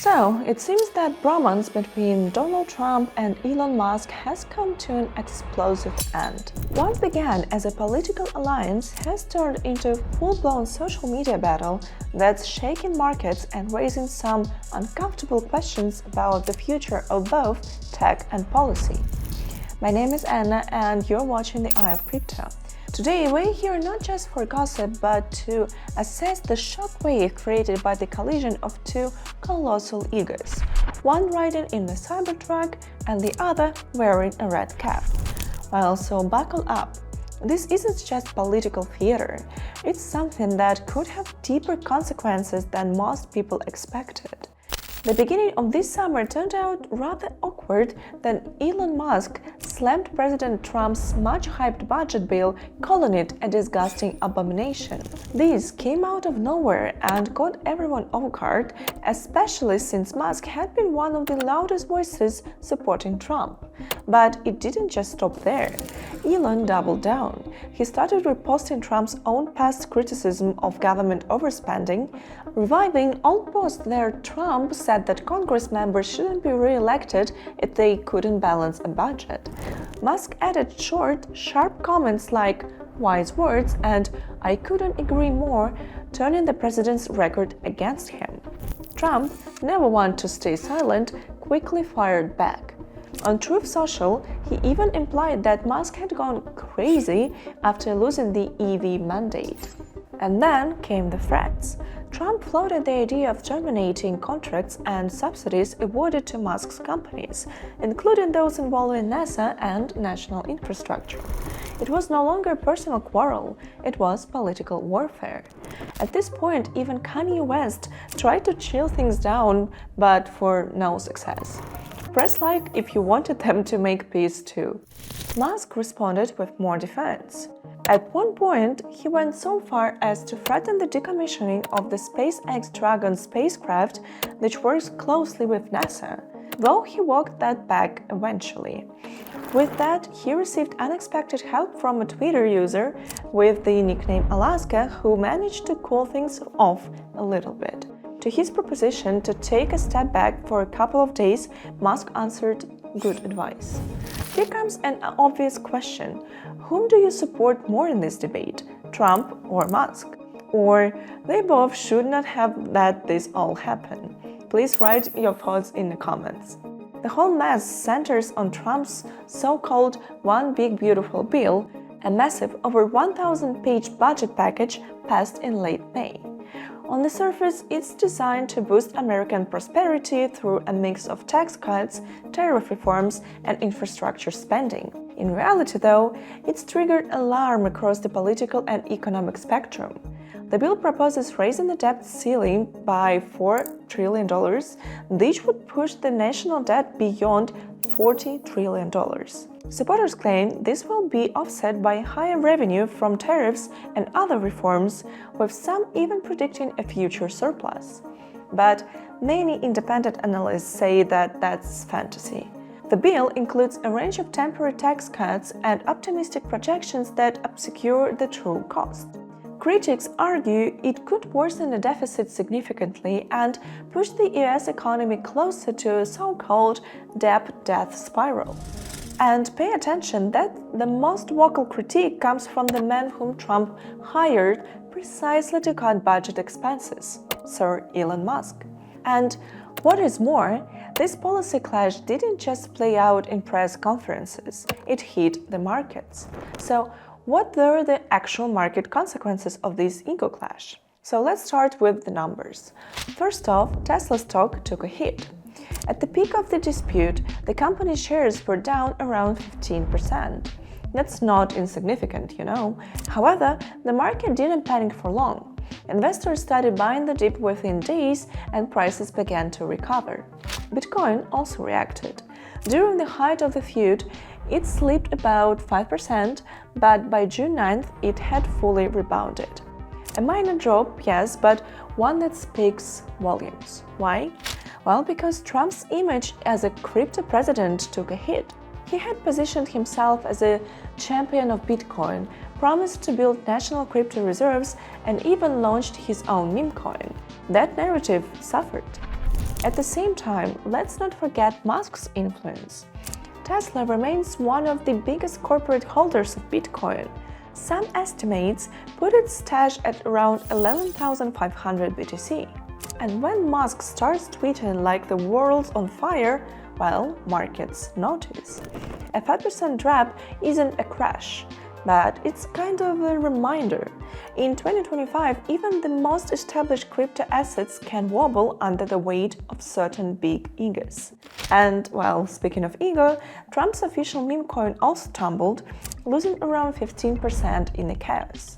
So, it seems that bromance between Donald Trump and Elon Musk has come to an explosive end. What began as a political alliance has turned into a full-blown social media battle that's shaking markets and raising some uncomfortable questions about the future of both tech and policy. My name is Anna and you're watching The Eye of Crypto. Today, we're here not just for gossip, but to assess the shockwave created by the collision of two colossal egos, one riding in the Cybertruck and the other wearing a red cap. Well, so buckle up. This isn't just political theater. It's something that could have deeper consequences than most people expected. The beginning of this summer turned out rather awkward when Elon Musk slammed President Trump's much-hyped budget bill, calling it a disgusting abomination. This came out of nowhere and caught everyone off guard, especially since Musk had been one of the loudest voices supporting Trump. But it didn't just stop there. Elon doubled down. He started reposting Trump's own past criticism of government overspending, reviving old posts where Trump said that Congress members shouldn't be re-elected if they couldn't balance a budget. Musk added short, sharp comments like "wise words" and "I couldn't agree more," turning the president's record against him. Trump, never one to stay silent, quickly fired back. On Truth Social, he even implied that Musk had gone crazy after losing the EV mandate. And then came the threats. Trump floated the idea of terminating contracts and subsidies awarded to Musk's companies, including those involving NASA and national infrastructure. It was no longer a personal quarrel, it was political warfare. At this point, even Kanye West tried to chill things down, but for no success. Press like if you wanted them to make peace too. Musk responded with more defense. At one point, he went so far as to threaten the decommissioning of the SpaceX Dragon spacecraft, which works closely with NASA, though he walked that back eventually. With that, he received unexpected help from a Twitter user with the nickname Alaska who managed to cool things off a little bit. To his proposition to take a step back for a couple of days, Musk answered, "Good advice." Here comes an obvious question. Whom do you support more in this debate, Trump or Musk? Or they both should not have let this all happen? Please write your thoughts in the comments. The whole mess centers on Trump's so-called One Big Beautiful Bill, a massive over 1,000-page budget package passed in late May. On the surface, it's designed to boost American prosperity through a mix of tax cuts, tariff reforms, and infrastructure spending. In reality, though, it's triggered alarm across the political and economic spectrum. The bill proposes raising the debt ceiling by $4 trillion, which would push the national debt beyond $40 trillion. Supporters claim this will be offset by higher revenue from tariffs and other reforms, with some even predicting a future surplus. But many independent analysts say that that's fantasy. The bill includes a range of temporary tax cuts and optimistic projections that obscure the true cost. Critics argue it could worsen the deficit significantly and push the US economy closer to a so-called debt death spiral. And pay attention that the most vocal critique comes from the man whom Trump hired precisely to cut budget expenses, Sir Elon Musk. And what is more, this policy clash didn't just play out in press conferences, it hit the markets. So, what were the actual market consequences of this ego clash? So let's start with the numbers. First off, Tesla stock took a hit. At the peak of the dispute, the company's shares were down around 15%. That's not insignificant, you know. However, the market didn't panic for long. Investors started buying the dip within days and prices began to recover. Bitcoin also reacted. During the height of the feud, it slipped about 5%, but by June 9th, it had fully rebounded. A minor drop, yes, but one that speaks volumes. Why? Well, because Trump's image as a crypto president took a hit. He had positioned himself as a champion of Bitcoin, promised to build national crypto reserves, and even launched his own meme coin. That narrative suffered. At the same time, let's not forget Musk's influence. Tesla remains one of the biggest corporate holders of Bitcoin. Some estimates put its stash at around 11,500 BTC. And when Musk starts tweeting like the world's on fire, well, markets notice. A 5% drop isn't a crash, but it's kind of a reminder. In 2025, even the most established crypto assets can wobble under the weight of certain big egos. And, well, speaking of ego, Trump's official meme coin also tumbled, losing around 15% in the chaos.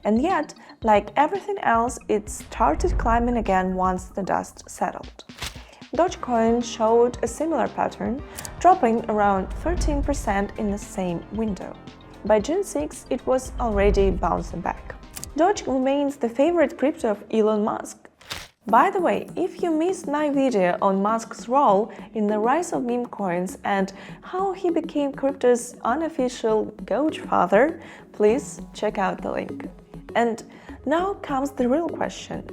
And yet, like everything else, it started climbing again once the dust settled. Dogecoin showed a similar pattern, dropping around 13% in the same window. By June 6, it was already bouncing back. Doge remains the favorite crypto of Elon Musk. By the way, if you missed my video on Musk's role in the rise of meme coins and how he became crypto's unofficial godfather, please check out the link. And now comes the real question.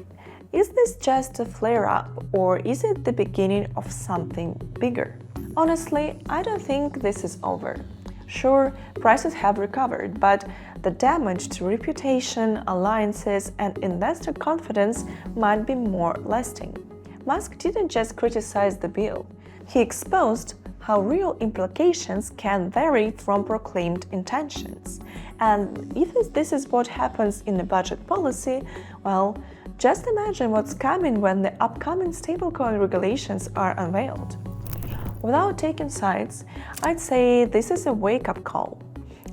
Is this just a flare-up, or is it the beginning of something bigger? Honestly, I don't think this is over. Sure, prices have recovered, but the damage to reputation, alliances, and investor confidence might be more lasting. Musk didn't just criticize the bill. He exposed how real implications can vary from proclaimed intentions. And if this is what happens in the budget policy, well, just imagine what's coming when the upcoming stablecoin regulations are unveiled. Without taking sides, I'd say this is a wake-up call.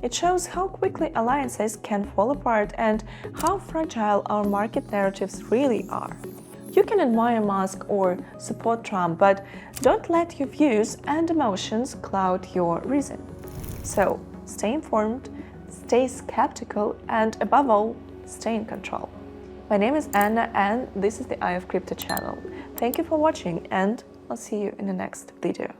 It shows how quickly alliances can fall apart and how fragile our market narratives really are. You can admire Musk or support Trump, but don't let your views and emotions cloud your reason. So, stay informed, stay skeptical, and above all, stay in control. My name is Anna and this is the Eye of Crypto channel. Thank you for watching and I'll see you in the next video.